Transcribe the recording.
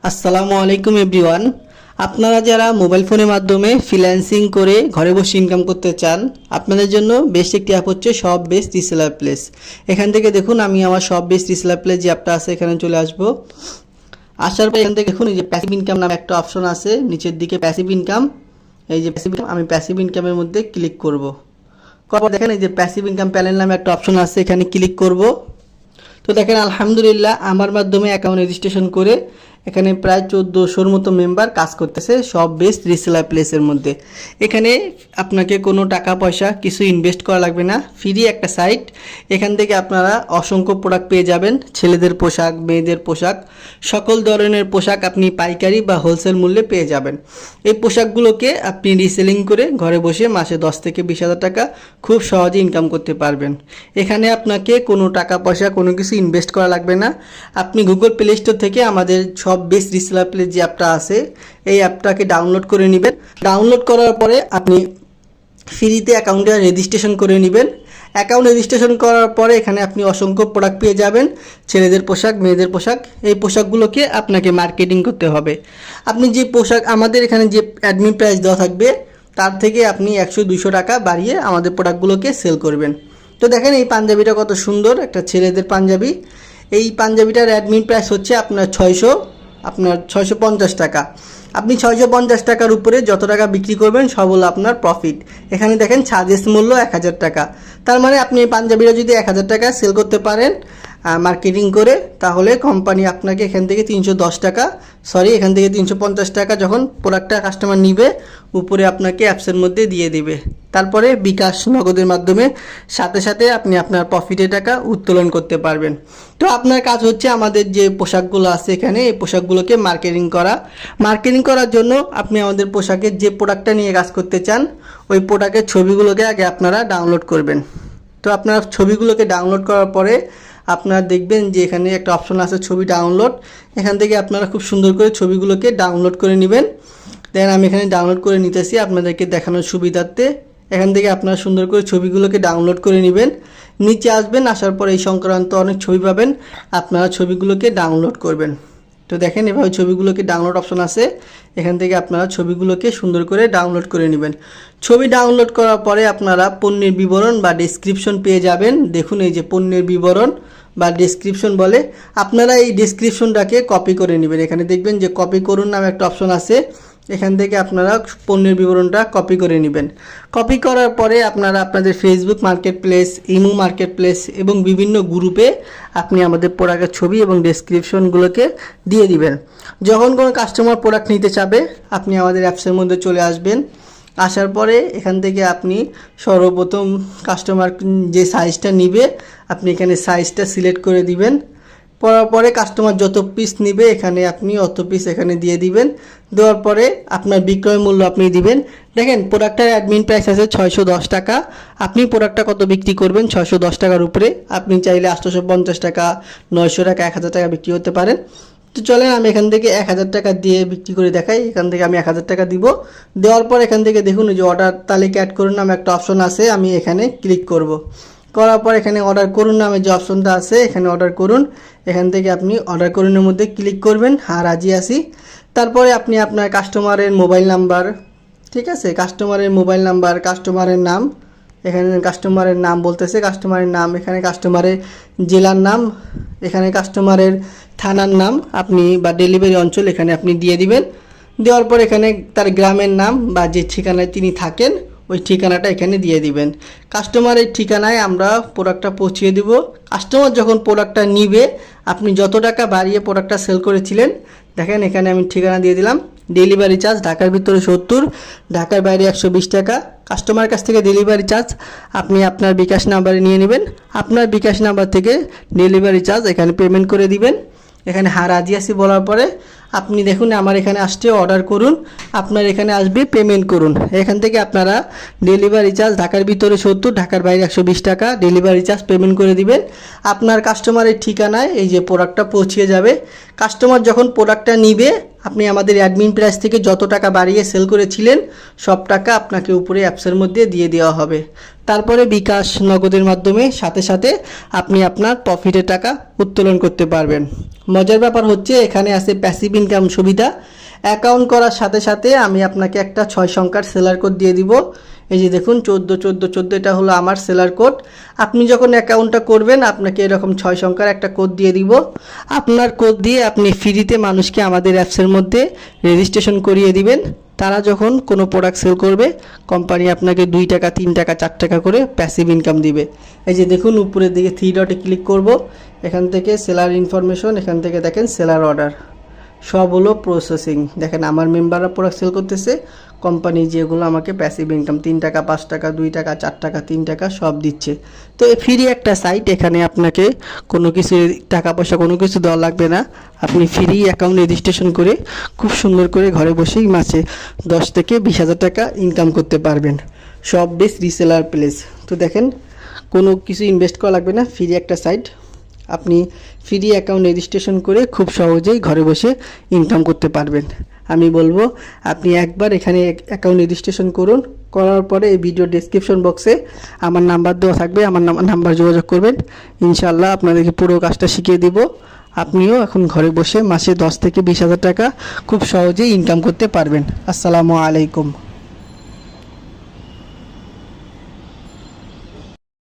আসসালামু আলাইকুম এভরিওয়ান। আপনারা যারা মোবাইল ফোনের মাধ্যমে ফ্রিল্যান্সিং করে ঘরে বসে ইনকাম করতে চান, আপনাদের জন্য বেস্ট একটি অ্যাপ হচ্ছে শপ বেস্ট রিসেলার প্লেস। এখান থেকে দেখুন, আমি আমার শপ বেস্ট রিসেলার প্লেস যে অ্যাপটা আছে এখানে চলে আসব। আসার পর এখান থেকে দেখুন, এই যে প্যাসিভ ইনকাম নামে একটা অপশন আছে নিচের দিকে, প্যাসিভ ইনকাম। এই যে প্যাসিভ ইনকাম, আমি প্যাসিভ ইনকামের মধ্যে ক্লিক করব। করার পর দেখেন এই যে প্যাসিভ ইনকাম প্যানেল নামে একটা অপশন আছে, এখানে ক্লিক করব। তো দেখেন আলহামদুলিল্লাহ আমার মাধ্যমে অ্যাকাউন্ট রেজিস্ট্রেশন করে এখানে প্রায় 1400-র মতো মেম্বার কাজ করতেছে শপ বেস্ট রিসেলার প্লেসের মধ্যে। এখানে আপনাকে কোনো টাকা পয়সা কিছু ইনভেস্ট করা লাগবে না, ফ্রি একটা সাইট। এখান থেকে আপনারা অসংখ্য প্রোডাক্ট পেয়ে যাবেন, ছেলেদের পোশাক, মেয়েদের পোশাক, সকল ধরনের পোশাক আপনি পাইকারি বা হোলসেল মূল্যে পেয়ে যাবেন। এই পোশাকগুলোকে আপনি রিসেলিং করে ঘরে বসে মাসে 10 থেকে 20,000 টাকা খুব সহজে ইনকাম করতে পারবেন। এখানে আপনাকে কোনো টাকা পয়সা কোনো কিছু ইনভেস্ট করা লাগবে না। আপনি গুগল প্লে স্টোর থেকে আমাদের শপ বেস্ট রিসেলার প্লেস যে অ্যাপটা আছে এই অ্যাপটাকে ডাউনলোড করে নেবেন। ডাউনলোড করার পরে আপনি ফ্রিতে অ্যাকাউন্টে রেজিস্ট্রেশন করে নেবেন। অ্যাকাউন্ট রেজিস্ট্রেশন করার পরে এখানে আপনি অসংখ্য প্রোডাক্ট পেয়ে যাবেন, ছেলেদের পোশাক, মেয়েদের পোশাক। এই পোশাকগুলোকে আপনাকে মার্কেটিং করতে হবে। আপনি যে পোশাক, আমাদের এখানে যে অ্যাডমিন প্রাইস দেওয়া থাকবে তার থেকে আপনি 100-200 টাকা বাড়িয়ে আমাদের প্রোডাক্টগুলোকে সেল করবেন। তো দেখেন এই পাঞ্জাবিটা কত সুন্দর, একটা ছেলেদের পাঞ্জাবি। এই পাঞ্জাবিটার অ্যাডমিন প্রাইস হচ্ছে আপনার 650 টাকা। আপনি 650 টাকার উপরে যত টাকা বিক্রি করবেন সব হলো আপনার প্রফিট। এখানে দেখেন সাজেস্ট মূল্য 1000 টাকা। তার মানে আপনি এই পাঞ্জাবিটা যদি 1000 টাকা সেল করতে পারেন মার্কেটিং করে, তাহলে কোম্পানি আপনাকে এখান থেকে 350 টাকা যখন প্রোডাক্টটা কাস্টমার নিবে উপরে আপনাকে অ্যাপসের মধ্যে দিয়ে দিবে। তারপরে বিকাশ নগদের মাধ্যমে সাথে সাথে আপনি আপনার প্রফিটের টাকা উত্তোলন করতে পারবেন। তো আপনার কাজ হচ্ছে আমাদের যে পোশাকগুলো আছে এখানে এই পোশাকগুলোকে মার্কেটিং করার জন্য আপনি আমাদের পোশাকের যে প্রোডাক্টটা নিয়ে কাজ করতে চান ওই প্রোডাক্টের ছবিগুলোকে আগে আপনারা ডাউনলোড করবেন। তো আপনার ছবিগুলোকে ডাউনলোড করার পরে আপনারা দেখবেন যে এখানে একটা অপশন আছে ছবি ডাউনলোড। এখান থেকে আপনারা খুব সুন্দর করে ছবিগুলোকে ডাউনলোড করে নেবেন। দেন আমি এখানে ডাউনলোড করে নিতেছি আপনাদেরকে দেখানোর সুবিধার্থে। এখান থেকে আপনারা সুন্দর করে ছবিগুলোকে ডাউনলোড করে নেবেন। নিচে আসবেন, আসার পর এই সংক্রান্ত অনেক ছবি পাবেন, আপনারা ছবিগুলোকে ডাউনলোড করবেন। তো দেখেন এভাবে ছবিগুলোকে ডাউনলোড অপশন আছে, এখান থেকে আপনারা ছবিগুলোকে সুন্দর করে ডাউনলোড করে নেবেন। ছবি ডাউনলোড করার পরে আপনারা পণ্যের বিবরণ বা ডেসক্রিপশন পেয়ে যাবেন। দেখুন এই যে পণ্যের বিবরণ বা ডেসক্রিপশন বলে, আপনারা এই ডেসক্রিপশনটাকে কপি করে নেবেন। এখানে দেখবেন যে কপি করুন নামে একটা অপশন আছে, এখান থেকে আপনারা পণ্যের বিবরণটা কপি করে নেবেন। কপি করার পরে আপনারা আপনাদের Facebook market place, imo market place এবং বিভিন্ন গ্রুপে আপনি আমাদের প্রোডাক্টের ছবি এবং ডেসক্রিপশনগুলোকে দিয়ে দিবেন। যখন কোনো কাস্টমার প্রোডাক্ট নিতে চাবে আপনি আমাদের অ্যাপসের মধ্যে চলে আসবেন। আসার পরে এখান থেকে আপনি সর্বপ্রথম কাস্টমার যে সাইজটা নিবে আপনি এখানে সাইজটা সিলেক্ট করে দিবেন। পরার পরে কাস্টমার যত পিস নেবে এখানে আপনি অত পিস এখানে দিয়ে দিবেন। দেওয়ার পরে আপনার বিক্রয় মূল্য আপনি দিবেন। দেখেন প্রোডাক্টের অ্যাডমিন প্রাইস আছে 610 টাকা। আপনি প্রোডাক্টটা কত বিক্রি করবেন? 610 টাকার উপরে। আপনি চাইলে 850 টাকা, 900 টাকা, 1000 টাকা বিক্রি করতে পারেন। তো চলেন আমি এখান থেকে 1000 টাকা দিয়ে বিক্রি করে দেখাই। এখান থেকে আমি 1000 টাকা দিব। দেওয়ার পর এখান থেকে দেখুন যে অর্ডার তালিকা অ্যাড করুন নামে একটা অপশন আছে, আমি এখানে ক্লিক করব। করার পর এখানে অর্ডার করুন নামে যে অপশনটা আছে এখানে অর্ডার করুন। এখান থেকে আপনি অর্ডার করুনের মধ্যে ক্লিক করবেন, হ্যাঁ রাজি আছি। তারপরে আপনি আপনার কাস্টমারের মোবাইল নাম্বার, ঠিক আছে, কাস্টমারের মোবাইল নাম্বার, কাস্টমারের নাম, এখানে কাস্টমারের নাম বলতেছে, কাস্টমারের নাম, এখানে কাস্টমারের জেলার নাম, এখানে কাস্টমারের থানার নাম আপনি বা ডেলিভারি অঞ্চল এখানে আপনি দিয়ে দিবেন। দেওয়ার পর এখানে তার গ্রামের নাম বা যে ঠিকানায় তিনি থাকেন ওই ঠিকানাটা এখানে দিয়ে দিবেন। কাস্টমারের ঠিকানায় আমরা প্রোডাক্টটা পৌঁছিয়ে দেব। কাস্টমার যখন প্রোডাক্টটা নিবে আপনি যত টাকা বাড়িয়ে প্রোডাক্টটা সেল করেছিলেন, দেখেন এখানে আমি ঠিকানা দিয়ে দিলাম। ডেলিভারি চার্জ ঢাকার ভিতরে 70, ঢাকার বাইরে 120 টাকা। কাস্টমার কাছ থেকে ডেলিভারি চার্জ আপনি আপনার বিকাশ নাম্বারে নিয়ে নেবেন। আপনার বিকাশ নাম্বার থেকে ডেলিভারি চার্জ এখানে পেমেন্ট করে দিবেন। এখানে হ্যাঁ রাজি আছি বলার পরে আপনি দেখুন আমার এখানে আসছে অর্ডার করুন, আপনার এখানে আসবে পেমেন্ট করুন। এখান থেকে আপনারা ডেলিভারি চার্জ ঢাকার ভিতরে 70, ঢাকার বাইরে 120 টাকা ডেলিভারি চার্জ পেমেন্ট করে দিবেন। আপনার কাস্টমারের ঠিকানায় এই যে প্রোডাক্টটা পৌঁছিয়ে যাবে। কাস্টমার যখন প্রোডাক্টটা নিবে আপনি আমাদের অ্যাডমিন প্রাইস থেকে যত টাকা বাড়িয়ে সেল করেছিলেন সব টাকা আপনাকে উপরে অ্যাপসের মধ্যে দিয়ে দেওয়া হবে। তারপরে বিকাশ নগদের মাধ্যমে সাথে সাথে আপনি আপনার প্রফিটের টাকা উত্তোলন করতে পারবেন। মজার ব্যাপার হচ্ছে এখানে আছে প্যাসিভ ইনকাম সুবিধা। অ্যাকাউন্ট করার সাথে সাথে আমি আপনাকে একটা 6 সংখ্যার সেলার কোড দিয়ে দিব। এই যে দেখুন 14 এটা হলো আমার সেলার কোড। আপনি যখন অ্যাকাউন্টটা করবেন আপনাকে এরকম 6 সংখ্যার একটা কোড দিয়ে দিব। আপনার কোড দিয়ে আপনি ফ্রিতে মানুষকে আমাদের অ্যাপসের মধ্যে রেজিস্ট্রেশন করিয়ে দিবেন। তারা যখন কোনো প্রোডাক্ট সেল করবে কোম্পানি আপনাকে 2 টাকা 3 টাকা 4 টাকা করে প্যাসিভ ইনকাম দিবে। এই যে দেখুন উপরের দিকে 3 ডটে ক্লিক করব, এখান থেকে সেলার ইনফরমেশন, এখান থেকে দেখেন সেলার অর্ডার, সব হলো প্রসেসিং। দেখেন আমার মেম্বাররা প্রোডাক্ট সেল করতেছে, কোম্পানি যেগুলো আমাকে প্যাসিভ ইনকাম 3 টাকা 5 টাকা 2 টাকা 4 টাকা 3 টাকা সব দিচ্ছে। তো ফ্রি একটা সাইট, এখানে আপনাকে কোনো কিছু টাকা পয়সা কোনো কিছু দেওয়া লাগবে না। আপনি ফ্রি অ্যাকাউন্ট রেজিস্ট্রেশন করে খুব সুন্দর করে ঘরে বসেই মাসে 10 থেকে 20,000 টাকা ইনকাম করতে পারবেন। সব বেশ রিসেলার প্লেস। তো দেখেন কোনো কিছু ইনভেস্ট করা লাগবে না, ফ্রি একটা সাইট। আপনি ফ্রি অ্যাকাউন্ট রেজিস্ট্রেশন করে খুব সহজেই ঘরে বসে ইনকাম করতে পারবেন। আমি বলবো আপনি একবার এখানে অ্যাকাউন্ট রেজিস্ট্রেশন করুন, করার পরে এই ভিডিও ডেসক্রিপশন বক্সে আমার নাম্বার দেওয়া থাকবে, আমার নাম্বার যোগাযোগ করবেন। ইনশাল্লাহ আপনাদেরকে পুরো কাজটা শিখিয়ে দিব। আপনিও এখন ঘরে বসে মাসে 10 থেকে 20,000 টাকা খুব সহজেই ইনকাম করতে পারবেন। আসসালামু আলাইকুম।